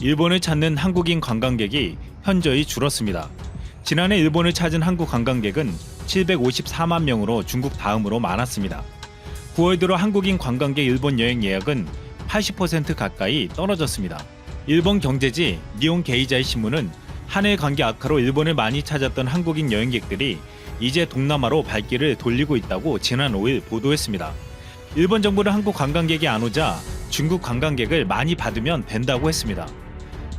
일본을 찾는 한국인 관광객이 현저히 줄었습니다. 지난해 일본을 찾은 한국 관광객은 754만 명으로 중국 다음으로 많았습니다. 9월 들어 한국인 관광객 일본 여행 예약은 80% 가까이 떨어졌습니다. 일본 경제지 니혼 게이자이 신문은 한일 관계 악화로 일본을 많이 찾았던 한국인 여행객들이 이제 동남아로 발길을 돌리고 있다고 지난 5일 보도했습니다. 일본 정부는 한국 관광객이 안 오자 중국 관광객을 많이 받으면 된다고 했습니다.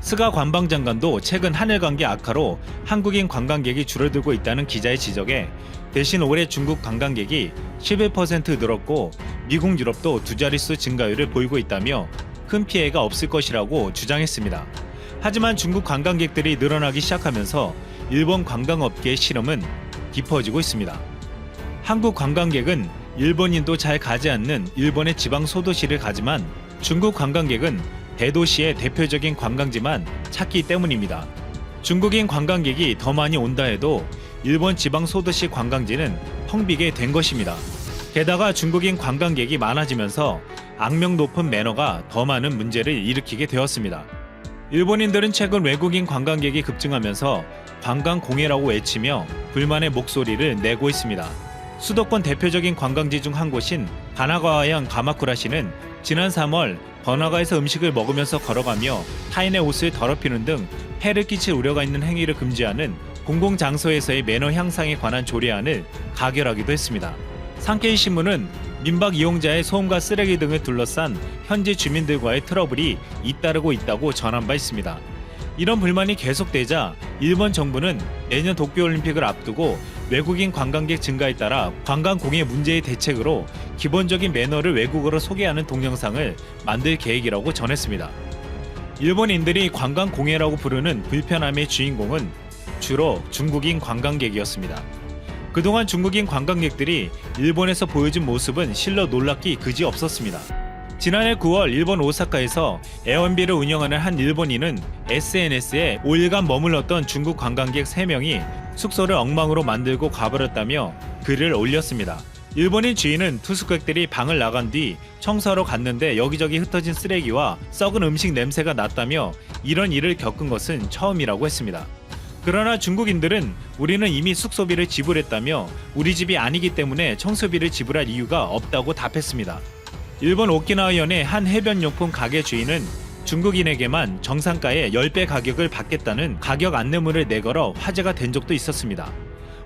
스가 관방장관도 최근 한일 관계 악화로 한국인 관광객이 줄어들고 있다는 기자의 지적에 대신 올해 중국 관광객이 11% 늘었고 미국 유럽도 두 자릿수 증가율을 보이고 있다며 큰 피해가 없을 것이라고 주장했습니다. 하지만 중국 관광객들이 늘어나기 시작하면서 일본 관광업계의 실험은 깊어지고 있습니다. 한국 관광객은 일본인도 잘 가지 않는 일본의 지방 소도시를 가지만 중국 관광객은 대도시의 대표적인 관광지만 찾기 때문입니다. 중국인 관광객이 더 많이 온다 해도 일본 지방 소도시 관광지는 텅 비게 된 것입니다. 게다가 중국인 관광객이 많아지면서 악명 높은 매너가 더 많은 문제를 일으키게 되었습니다. 일본인들은 최근 외국인 관광객이 급증하면서 관광공해라고 외치며 불만의 목소리를 내고 있습니다. 수도권 대표적인 관광지 중 한 곳인 가나가와현 가마쿠라시는 지난 3월 번화가에서 음식을 먹으면서 걸어가며 타인의 옷을 더럽히는 등 해를 끼칠 우려가 있는 행위를 금지하는 공공장소에서의 매너 향상에 관한 조례안을 가결하기도 했습니다. 산케이 신문은 민박 이용자의 소음과 쓰레기 등을 둘러싼 현지 주민들과의 트러블이 잇따르고 있다고 전한 바 있습니다. 이런 불만이 계속되자 일본 정부는 내년 도쿄올림픽을 앞두고 외국인 관광객 증가에 따라 관광공해 문제의 대책으로 기본적인 매너를 외국어로 소개하는 동영상을 만들 계획이라고 전했습니다. 일본인들이 관광공해라고 부르는 불편함의 주인공은 주로 중국인 관광객이었습니다. 그동안 중국인 관광객들이 일본에서 보여준 모습은 실로 놀랍기 그지없었습니다. 지난해 9월 일본 오사카에서 에어비를 운영하는 한 일본인은 SNS에 5일간 머물렀던 중국 관광객 3명이 숙소를 엉망으로 만들고 가버렸다며 글을 올렸습니다. 일본인 주인은 투숙객들이 방을 나간 뒤 청소하러 갔는데 여기저기 흩어진 쓰레기와 썩은 음식 냄새가 났다며 이런 일을 겪은 것은 처음이라고 했습니다. 그러나 중국인들은 우리는 이미 숙소비를 지불했다며 우리 집이 아니기 때문에 청소비를 지불할 이유가 없다고 답했습니다. 일본 오키나와현의 한 해변용품 가게 주인은 중국인에게만 정상가의 10배 가격을 받겠다는 가격 안내문을 내걸어 화제가 된 적도 있었습니다.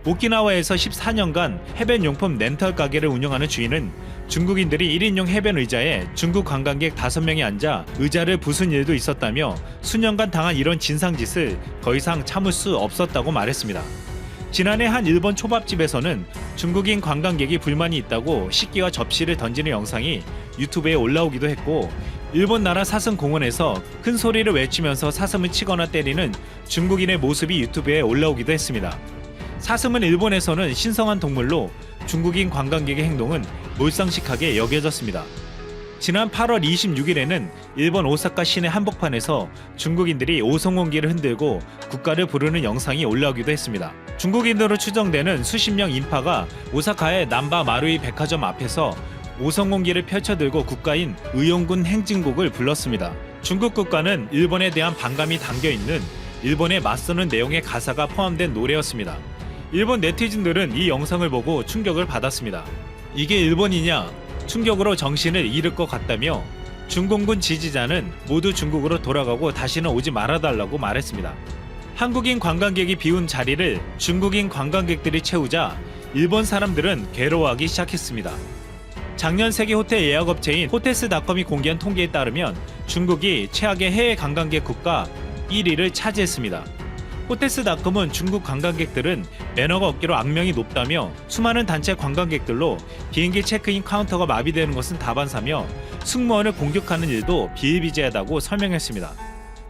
오키나와에서 14년간 해변용품 렌털 가게를 운영하는 주인은 중국인들이 1인용 해변 의자에 중국 관광객 5명이 앉아 의자를 부순 일도 있었다며 수년간 당한 이런 진상짓을 더 이상 참을 수 없었다고 말했습니다. 지난해 한 일본 초밥집에서는 중국인 관광객이 불만이 있다고 식기와 접시를 던지는 영상이 유튜브에 올라오기도 했고 일본 나라 사슴 공원에서 큰 소리를 외치면서 사슴을 치거나 때리는 중국인의 모습이 유튜브에 올라오기도 했습니다. 사슴은 일본에서는 신성한 동물로 중국인 관광객의 행동은 몰상식하게 여겨졌습니다. 지난 8월 26일에는 일본 오사카 시내 한복판에서 중국인들이 오성홍기를 흔들고 국가를 부르는 영상이 올라오기도 했습니다. 중국인으로 추정되는 수십 명 인파가 오사카의 남바 마루이 백화점 앞에서 오성홍기를 펼쳐들고 국가인 의용군 행진곡을 불렀습니다. 중국 국가는 일본에 대한 반감이 담겨있는 일본에 맞서는 내용의 가사가 포함된 노래였습니다. 일본 네티즌들은 이 영상을 보고 충격을 받았습니다. 이게 일본이냐? 충격으로 정신을 잃을 것 같다며 중공군 지지자는 모두 중국으로 돌아가고 다시는 오지 말아달라고 말했습니다. 한국인 관광객이 비운 자리를 중국인 관광객들이 채우자 일본 사람들은 괴로워하기 시작했습니다. 작년 세계 호텔 예약업체인 호텔스닷컴이 공개한 통계에 따르면 중국이 최악의 해외 관광객 국가 1위를 차지했습니다. 호텔스닷컴은 중국 관광객들은 매너가 없기로 악명이 높다며 수많은 단체 관광객들로 비행기 체크인 카운터가 마비되는 것은 다반사며 승무원을 공격하는 일도 비일비재하다고 설명했습니다.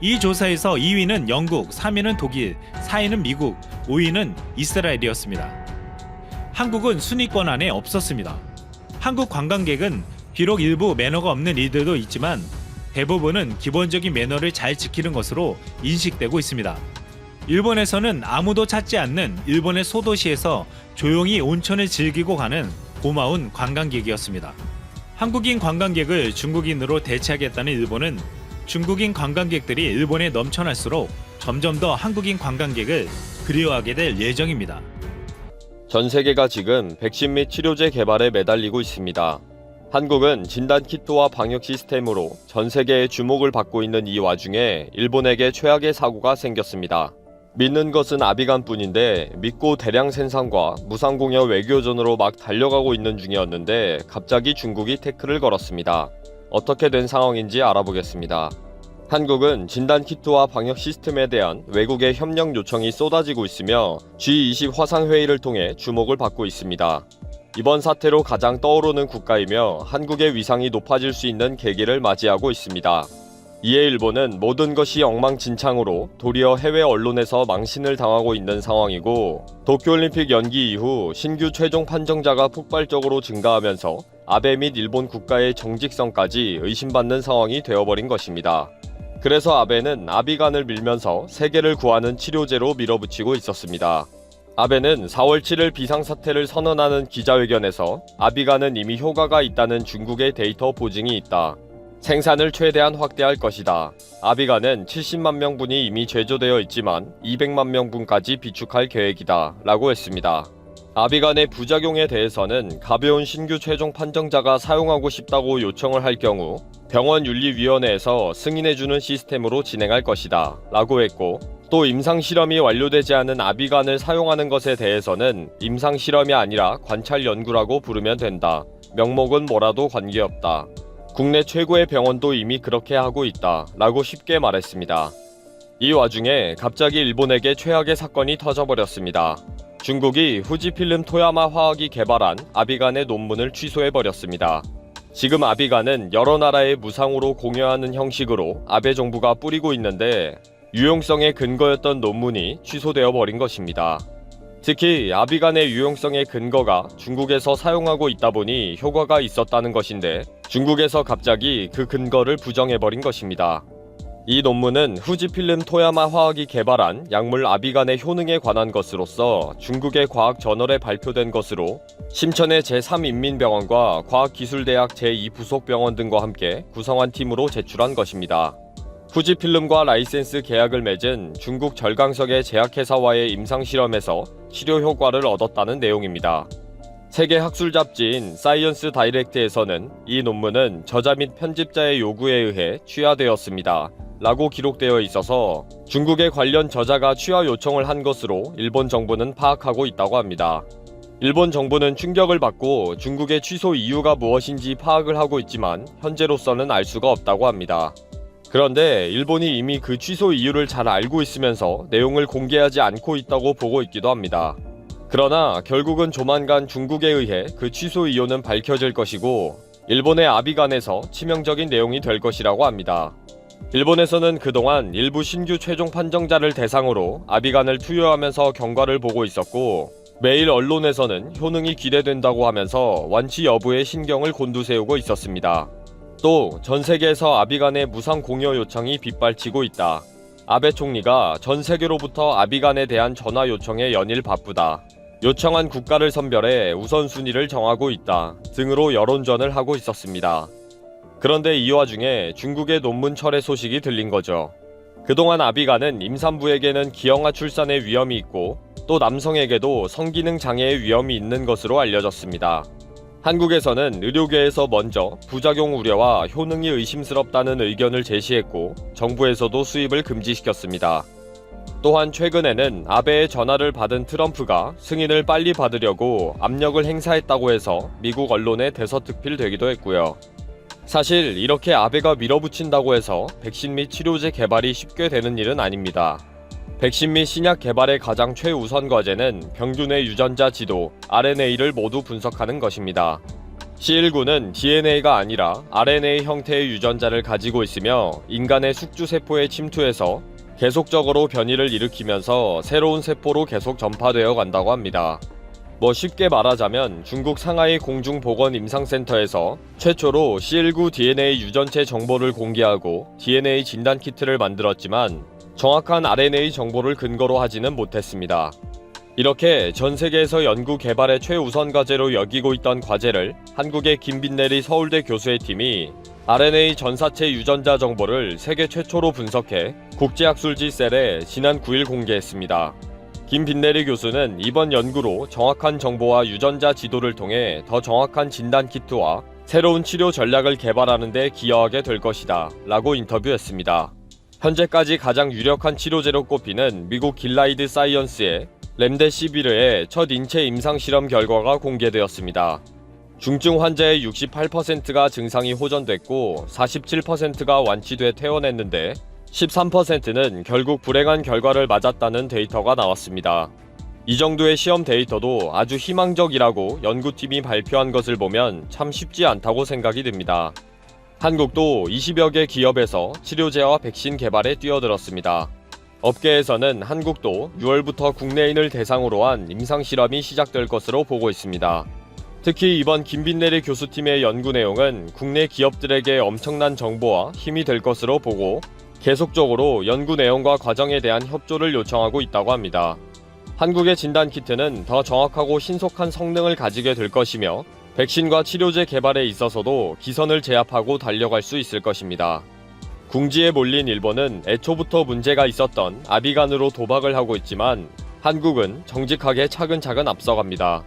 이 조사에서 2위는 영국, 3위는 독일, 4위는 미국, 5위는 이스라엘이었습니다. 한국은 순위권 안에 없었습니다. 한국 관광객은 비록 일부 매너가 없는 이들도 있지만 대부분은 기본적인 매너를 잘 지키는 것으로 인식되고 있습니다. 일본에서는 아무도 찾지 않는 일본의 소도시에서 조용히 온천을 즐기고 가는 고마운 관광객이었습니다. 한국인 관광객을 중국인으로 대체하겠다는 일본은 중국인 관광객들이 일본에 넘쳐날수록 점점 더 한국인 관광객을 그리워하게 될 예정입니다. 전 세계가 지금 백신 및 치료제 개발에 매달리고 있습니다. 한국은 진단키트와 방역 시스템으로 전 세계의 주목을 받고 있는 이 와중에 일본에게 최악의 사고가 생겼습니다. 믿는 것은 아비간뿐인데 믿고 대량 생산과 무상공여 외교전으로 막 달려가고 있는 중이었는데 갑자기 중국이 태클을 걸었습니다. 어떻게 된 상황인지 알아보겠습니다. 한국은 진단키트와 방역 시스템에 대한 외국의 협력 요청이 쏟아지고 있으며 G20 화상회의를 통해 주목을 받고 있습니다. 이번 사태로 가장 떠오르는 국가이며 한국의 위상이 높아질 수 있는 계기를 맞이하고 있습니다. 이에 일본은 모든 것이 엉망진창으로 도리어 해외 언론에서 망신을 당하고 있는 상황이고 도쿄올림픽 연기 이후 신규 최종 판정자가 폭발적으로 증가하면서 아베 및 일본 국가의 정직성까지 의심받는 상황이 되어버린 것입니다. 그래서 아베는 아비간을 밀면서 세계를 구하는 치료제로 밀어붙이고 있었습니다. 아베는 4월 7일 비상사태를 선언하는 기자회견에서 아비간은 이미 효과가 있다는 중국의 데이터 보증이 있다. 생산을 최대한 확대할 것이다. 아비간은 70만 명분이 이미 제조되어 있지만 200만 명분까지 비축할 계획이다. 라고 했습니다. 아비간의 부작용에 대해서는 가벼운 신규 최종 판정자가 사용하고 싶다고 요청을 할 경우 병원윤리위원회에서 승인해주는 시스템으로 진행할 것이다. 라고 했고 또 임상실험이 완료되지 않은 아비간을 사용하는 것에 대해서는 임상실험이 아니라 관찰연구라고 부르면 된다. 명목은 뭐라도 관계없다. 국내 최고의 병원도 이미 그렇게 하고 있다. 라고 쉽게 말했습니다. 이 와중에 갑자기 일본에게 최악의 사건이 터져버렸습니다. 중국이 후지필름 토야마 화학이 개발한 아비간의 논문을 취소해버렸습니다. 지금 아비간은 여러 나라에 무상으로 공여하는 형식으로 아베 정부가 뿌리고 있는데 유용성의 근거였던 논문이 취소되어 버린 것입니다. 특히 아비간의 유용성의 근거가 중국에서 사용하고 있다 보니 효과가 있었다는 것인데 중국에서 갑자기 그 근거를 부정해버린 것입니다. 이 논문은 후지필름 토야마 화학이 개발한 약물 아비간의 효능에 관한 것으로서 중국의 과학저널에 발표된 것으로 심천의 제3인민병원과 과학기술대학 제2부속병원 등과 함께 구성한 팀으로 제출한 것입니다. 후지필름과 라이센스 계약을 맺은 중국 절강석의 제약회사와의 임상실험에서 치료 효과를 얻었다는 내용입니다. 세계 학술 잡지인 사이언스 다이렉트에서는 이 논문은 저자 및 편집자의 요구에 의해 취하되었습니다. 라고 기록되어 있어서 중국의 관련 저자가 취하 요청을 한 것으로 일본 정부는 파악하고 있다고 합니다. 일본 정부는 충격을 받고 중국의 취소 이유가 무엇인지 파악을 하고 있지만 현재로서는 알 수가 없다고 합니다. 그런데 일본이 이미 그 취소 이유를 잘 알고 있으면서 내용을 공개하지 않고 있다고 보고 있기도 합니다. 그러나 결국은 조만간 중국에 의해 그 취소 이유는 밝혀질 것이고 일본의 아비간에서 치명적인 내용이 될 것이라고 합니다. 일본에서는 그동안 일부 신규 최종 판정자를 대상으로 아비간을 투여하면서 경과를 보고 있었고 매일 언론에서는 효능이 기대된다고 하면서 완치 여부에 신경을 곤두세우고 있었습니다. 또 전 세계에서 아비간의 무상 공여 요청이 빗발치고 있다. 아베 총리가 전 세계로부터 아비간에 대한 전화 요청에 연일 바쁘다. 요청한 국가를 선별해 우선순위를 정하고 있다. 등으로 여론전을 하고 있었습니다. 그런데 이 와중에 중국의 논문 철회 소식이 들린 거죠. 그동안 아비간은 임산부에게는 기형아 출산의 위험이 있고 또 남성에게도 성기능 장애의 위험이 있는 것으로 알려졌습니다. 한국에서는 의료계에서 먼저 부작용 우려와 효능이 의심스럽다는 의견을 제시했고 정부에서도 수입을 금지시켰습니다. 또한 최근에는 아베의 전화를 받은 트럼프가 승인을 빨리 받으려고 압력을 행사했다고 해서 미국 언론에 대서특필되기도 했고요. 사실 이렇게 아베가 밀어붙인다고 해서 백신 및 치료제 개발이 쉽게 되는 일은 아닙니다. 백신 및 신약 개발의 가장 최우선 과제는 병균의 유전자 지도, RNA를 모두 분석하는 것입니다. C19는 DNA가 아니라 RNA 형태의 유전자를 가지고 있으며 인간의 숙주세포에 침투해서 계속적으로 변이를 일으키면서 새로운 세포로 계속 전파되어 간다고 합니다. 쉽게 말하자면 중국 상하이 공중보건임상센터에서 최초로 C19 DNA 유전체 정보를 공개하고 DNA 진단키트를 만들었지만 정확한 RNA 정보를 근거로 하지는 못했습니다. 이렇게 전 세계에서 연구 개발의 최우선 과제로 여기고 있던 과제를 한국의 김빈내리 서울대 교수의 팀이 RNA 전사체 유전자 정보를 세계 최초로 분석해 국제학술지 셀에 지난 9일 공개했습니다. 김빈내리 교수는 이번 연구로 정확한 정보와 유전자 지도를 통해 더 정확한 진단 키트와 새로운 치료 전략을 개발하는 데 기여하게 될 것이다 라고 인터뷰했습니다. 현재까지 가장 유력한 치료제로 꼽히는 미국 길라이드 사이언스의 렘데시비르의 첫 인체 임상 실험 결과가 공개되었습니다. 중증 환자의 68%가 증상이 호전됐고 47%가 완치돼 퇴원했는데 13%는 결국 불행한 결과를 맞았다는 데이터가 나왔습니다. 이 정도의 시험 데이터도 아주 희망적이라고 연구팀이 발표한 것을 보면 참 쉽지 않다고 생각이 듭니다. 한국도 20여 개 기업에서 치료제와 백신 개발에 뛰어들었습니다. 업계에서는 한국도 6월부터 국내인을 대상으로 한 임상실험이 시작될 것으로 보고 있습니다. 특히 이번 김빈내리 교수팀의 연구 내용은 국내 기업들에게 엄청난 정보와 힘이 될 것으로 보고 계속적으로 연구 내용과 과정에 대한 협조를 요청하고 있다고 합니다. 한국의 진단키트는 더 정확하고 신속한 성능을 가지게 될 것이며 백신과 치료제 개발에 있어서도 기선을 제압하고 달려갈 수 있을 것입니다. 궁지에 몰린 일본은 애초부터 문제가 있었던 아비간으로 도박을 하고 있지만 한국은 정직하게 차근차근 앞서갑니다.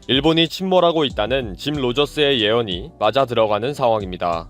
일본이 침몰하고 있다는 짐 로저스의 예언이 맞아 들어가는 상황입니다.